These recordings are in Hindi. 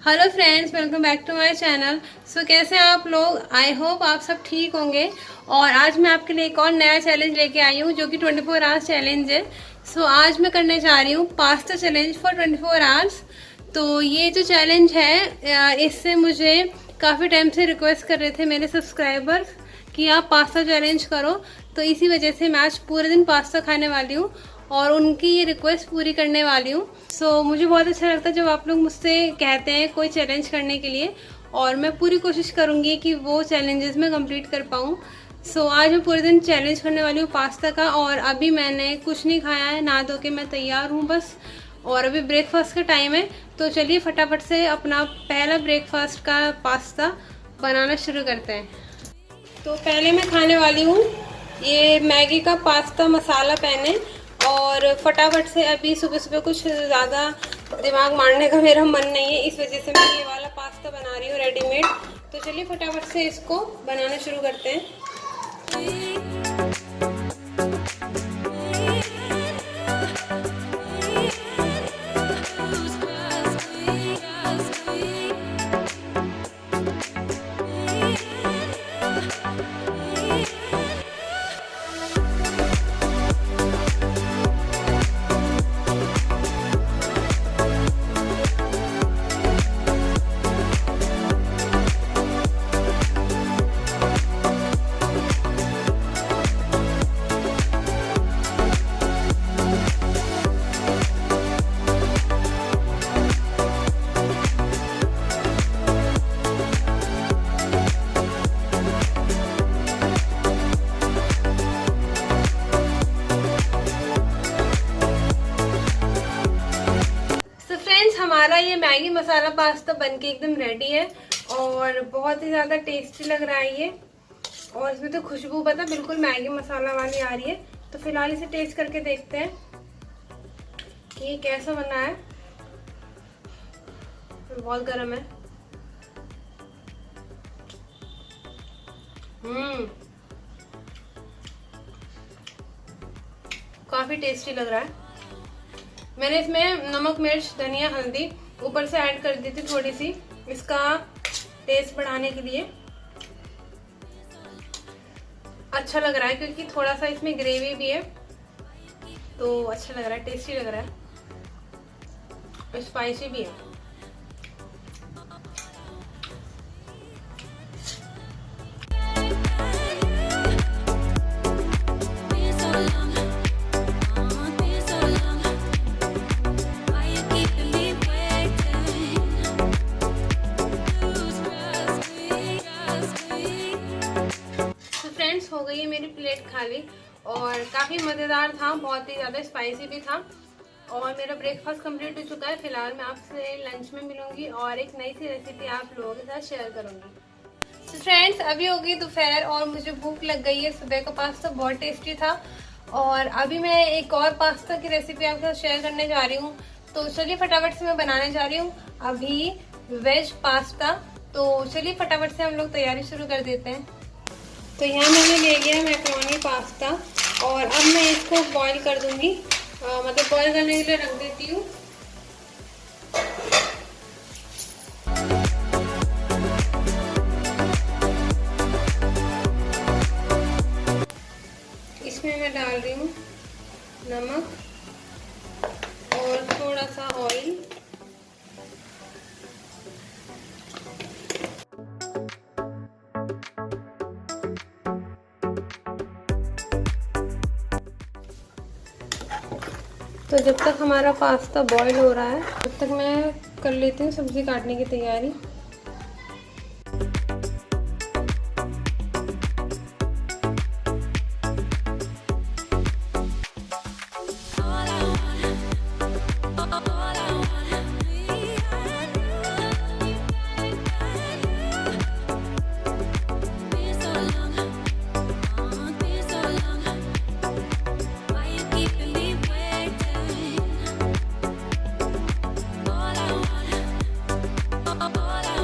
Hello friends, welcome back to my channel. So कैसे हैं आप लोग? आई होप आप सब ठीक होंगे। और आज मैं आपके लिए एक और नया चैलेंज लेके आई हूँ जो कि 24 आवर्स चैलेंज है। सो आज मैं करने जा रही हूँ पास्ता चैलेंज फॉर 24 आवर्स। तो ये जो चैलेंज है इससे मुझे काफ़ी टाइम से रिक्वेस्ट कर रहे थे मेरे सब्सक्राइबर्स कि आप पास्ता चैलेंज करो। तो इसी वजह से मैं आज पूरे दिन पास्ता खाने वाली हूँ और उनकी ये रिक्वेस्ट पूरी करने वाली हूँ। सो मुझे बहुत अच्छा लगता है जब आप लोग मुझसे कहते हैं कोई चैलेंज करने के लिए, और मैं पूरी कोशिश करूँगी कि वो चैलेंजेस मैं कंप्लीट कर पाऊँ। सो आज मैं पूरे दिन चैलेंज करने वाली हूँ पास्ता का। और अभी मैंने कुछ नहीं खाया है, नहा धो के मैं तैयार हूँ बस। और अभी ब्रेकफास्ट का टाइम है, तो चलिए फटाफट से अपना पहला ब्रेकफास्ट का पास्ता बनाना शुरू करते हैं। तो पहले मैं खाने वाली हूँ ये मैगी का पास्ता मसाला पैन है। और फटाफट से अभी सुबह सुबह कुछ ज़्यादा दिमाग मारने का मेरा मन नहीं है, इस वजह से मैं ये वाला पास्ता बना रही हूँ रेडीमेड। तो चलिए फटाफट से इसको बनाना शुरू करते हैं। हमारा ये मैगी मसाला पास्ता बनके एकदम रेडी है और बहुत ही ज़्यादा टेस्टी लग रहा है ये। और इसमें तो खुशबू पता बिल्कुल मैगी मसाला वाली आ रही है। तो फिलहाल इसे टेस्ट करके देखते हैं कि ये कैसा बना है। बहुत गर्म है। काफी टेस्टी लग रहा है। मैंने इसमें नमक, मिर्च, धनिया, हल्दी ऊपर से ऐड कर दी थी थोड़ी सी, इसका टेस्ट बढ़ाने के लिए। अच्छा लग रहा है क्योंकि थोड़ा सा इसमें ग्रेवी भी है, तो अच्छा लग रहा है, टेस्टी लग रहा है, स्पाइसी भी है। हो गई है मेरी प्लेट खाली और काफ़ी मज़ेदार था, बहुत ही ज़्यादा स्पाइसी भी था। और मेरा ब्रेकफास्ट कंप्लीट हो चुका है। फिलहाल मैं आपसे लंच में मिलूंगी और एक नई सी रेसिपी आप लोगों के साथ शेयर करूंगी। तो फ्रेंड्स, अभी हो गई दोपहर और मुझे भूख लग गई है। सुबह का पास्ता बहुत टेस्टी था और अभी मैं एक और पास्ता की रेसिपी आपके साथ शेयर करने जा रही हूँ। तो चलिए फटाफट से मैं बनाने जा रही हूँ अभी वेज पास्ता। तो चलिए फटाफट से हम लोग तैयारी शुरू कर देते हैं। तो यहाँ मैंने ले लिया मैक्रोनी पास्ता और अब मैं इसको बॉईल कर दूंगी, मतलब बॉईल करने के लिए रख देती हूँ। इसमें मैं डाल रही हूँ नमक और थोड़ा सा ऑयल। तो जब तक हमारा पास्ता बॉईल हो रहा है तब तक मैं कर लेती हूँ सब्ज़ी काटने की तैयारी। all I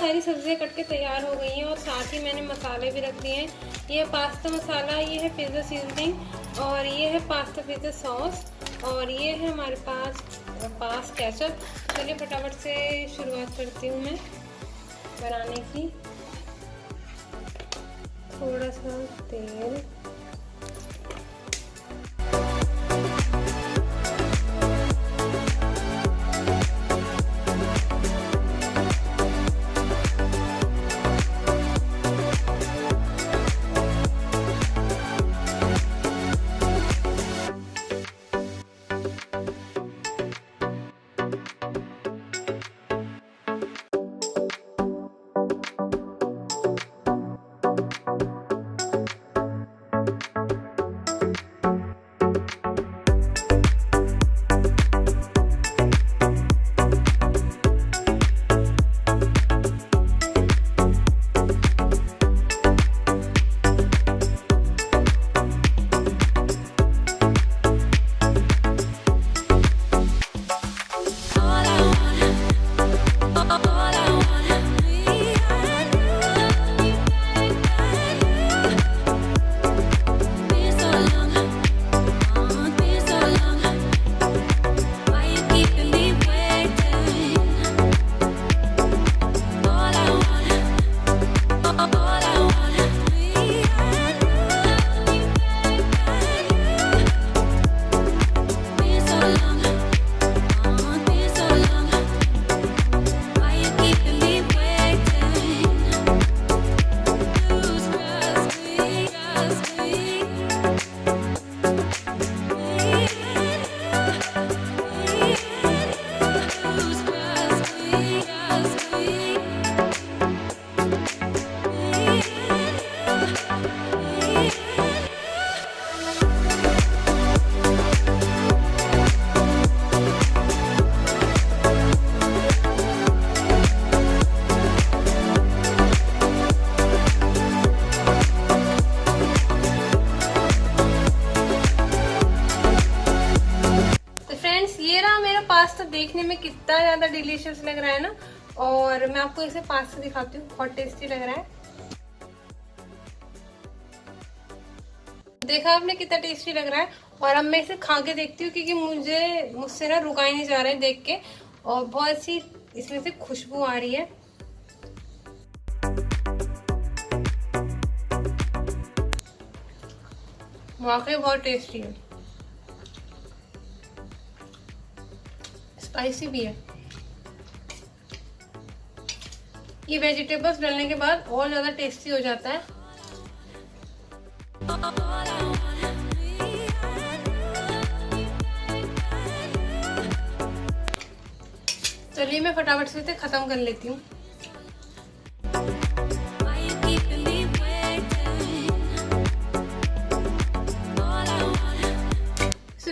सारी सब्जियां कट के तैयार हो गई हैं और साथ ही मैंने मसाले भी रख दिए हैं। ये पास्ता मसाला, ये है पिज़्ज़ा सीजनिंग और ये है पास्ता पिज़्ज़ा सॉस और ये है हमारे पास केचप। चलिए फटाफट से शुरुआत करती हूँ मैं बनाने की। थोड़ा सा तेल, पास्ता देखने में कितना ज्यादा डिलीशियस लग रहा है ना। और मैं आपको इसे पास्ता दिखाती हूँ, बहुत टेस्टी लग रहा है। देखा आपने कितना टेस्टी लग रहा है। और अब मैं इसे खा के देखती हूँ क्योंकि मुझसे ना रुका ही नहीं जा रहा है देख के, और बहुत सी इसमें से खुशबू आ रही है। वाकई बहुत टेस्टी है, स्पाइसी भी है। ये वेजिटेबल्स डालने के बाद और ज्यादा टेस्टी हो जाता है। चलिए मैं फटाफट से इसे खत्म कर लेती हूँ।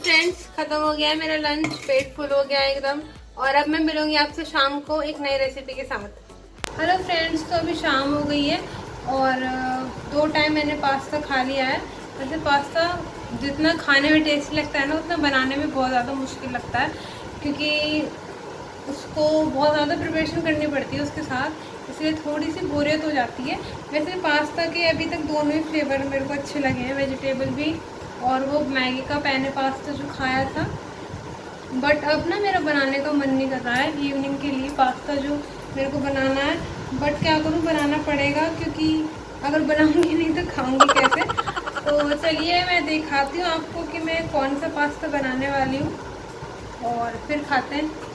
फ्रेंड्स, खत्म हो गया है मेरा लंच, पेट फुल हो गया है एकदम। और अब मैं मिलूंगी आपसे शाम को एक नई रेसिपी के साथ। हेलो फ्रेंड्स, तो अभी शाम हो गई है और 2 टाइम मैंने पास्ता खा लिया है। वैसे पास्ता जितना खाने में टेस्टी लगता है ना, उतना बनाने में बहुत ज़्यादा मुश्किल लगता है, क्योंकि उसको बहुत ज़्यादा प्रिपरेशन करनी पड़ती है उसके साथ, इसलिए थोड़ी सी बोरियत हो जाती है। वैसे पास्ता के अभी तक दोनों ही फ्लेवर मेरे को अच्छे लगे हैं, वेजिटेबल भी और वो मैगी का पेने पास्ता जो खाया था। बट अब ना मेरा बनाने का मन नहीं कर रहा है इवनिंग के लिए पास्ता जो मेरे को बनाना है। बट क्या करूँ, बनाना पड़ेगा, क्योंकि अगर बनाऊंगी नहीं तो खाऊंगी कैसे। तो चलिए मैं दिखाती हूँ आपको कि मैं कौन सा पास्ता बनाने वाली हूँ और फिर खाते हैं।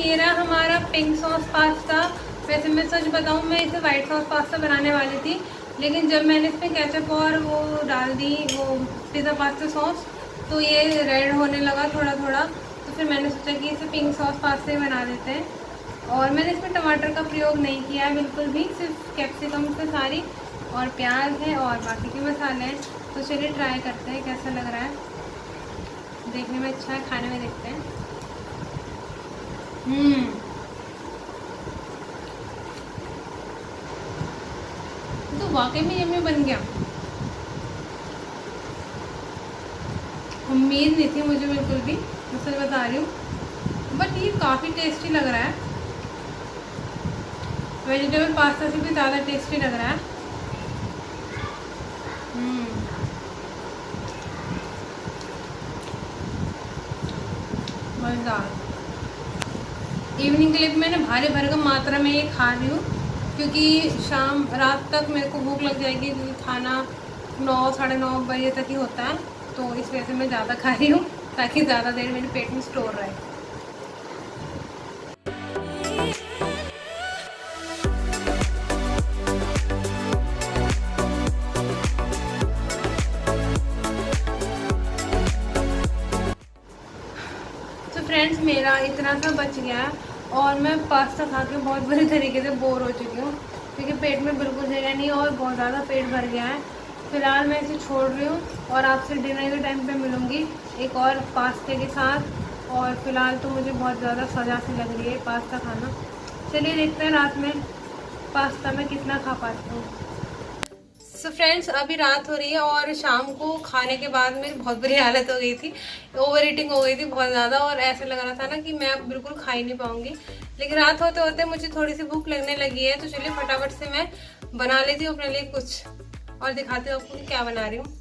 ये रहा हमारा पिंक सॉस पास्ता। वैसे मैं सच बताऊं, मैं इसे वाइट सॉस पास्ता बनाने वाली थी, लेकिन जब मैंने इसमें केचप और वो डाल दी, वो पिज़्ज़ा पास्ता सॉस, तो ये रेड होने लगा थोड़ा थोड़ा। तो फिर मैंने सोचा कि इसे पिंक सॉस पास्ता ही बना देते हैं। और मैंने इसमें टमाटर का प्रयोग नहीं किया है बिल्कुल भी, सिर्फ कैप्सिकम पे सारी और प्याज है और बाकी के मसाले हैं। तो चलिए ट्राई करते हैं कैसा लग रहा है। देखने में अच्छा है, खाने में देखते हैं। तो वाकई में यम्मी बन गया। उम्मीद नहीं थी मुझे बिल्कुल भी, मैं सच बता रही हूँ, बट ये काफ़ी टेस्टी लग रहा है। वेजिटेबल पास्ता से भी ज़्यादा टेस्टी लग रहा है। मज़ेदार। इवनिंग के लिए भी मैंने भारी भरकम मात्रा में ये खा रही हूँ, क्योंकि रात तक मेरे को भूख लग जाएगी, क्योंकि खाना 9 साढ़े 9 बजे तक ही होता है। तो इस वजह से मैं ज़्यादा खा रही हूँ, ताकि ज़्यादा देर मेरे पेट में स्टोर रहे। तो फ्रेंड्स, मेरा इतना सा बच गया है और मैं पास्ता खा के बहुत बुरी तरीके से बोर हो चुकी हूँ, क्योंकि पेट में बिल्कुल जगह नहीं है और बहुत ज़्यादा पेट भर गया है। फ़िलहाल मैं इसे छोड़ रही हूँ और आपसे डिनर के टाइम पे मिलूँगी एक और पास्ते के साथ। और फ़िलहाल तो मुझे बहुत ज़्यादा सजा सी लग रही है पास्ता खाना। चलिए देखते हैं रात में पास्ता मैं कितना खा पाती हूँ। सो फ्रेंड्स, अभी रात हो रही है और शाम को खाने के बाद मेरी बहुत बुरी हालत हो गई थी, ओवर ईटिंग हो गई थी बहुत ज़्यादा, और ऐसे लग रहा था ना कि मैं अब बिल्कुल खा ही नहीं पाऊंगी। लेकिन रात होते होते मुझे थोड़ी सी भूख लगने लगी है, तो चलिए फटाफट से मैं बना लेती हूँ अपने लिए कुछ और दिखाती हूँ आपको क्या बना रही हूँ।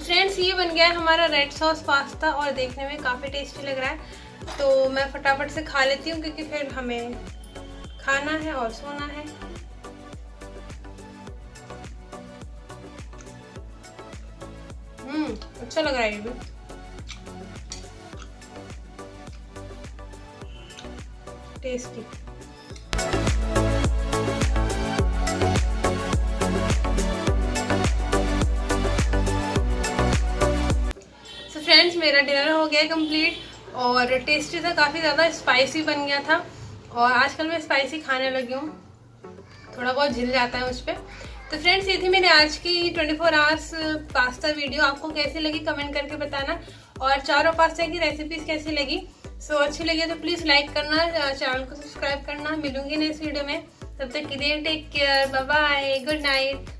फ्रेंड्स, ये बन गया है हमारा रेड सॉस पास्ता और देखने में काफ़ी टेस्टी लग रहा है। तो मैं फटाफट से खा लेती हूँ, क्योंकि फिर हमें खाना है और सोना है। अच्छा लग रहा है ये भी। टेस्टी। फ्रेंड्स, मेरा डिनर हो गया कंप्लीट और टेस्टी था, काफ़ी ज़्यादा स्पाइसी बन गया था। और आजकल मैं स्पाइसी खाने लगी हूँ, थोड़ा बहुत झिल जाता है मुझ पर। तो फ्रेंड्स, ये थी मेरी आज की 24 आवर्स पास्ता वीडियो। आपको कैसी लगी कमेंट करके बताना, और चारों पास्ता की रेसिपीज कैसी लगी। सो अच्छी लगी तो प्लीज़ लाइक करना, चैनल को सब्सक्राइब करना। मिलूंगी नेक्स्ट वीडियो में, तब तक के लिए take care, bye bye, good night.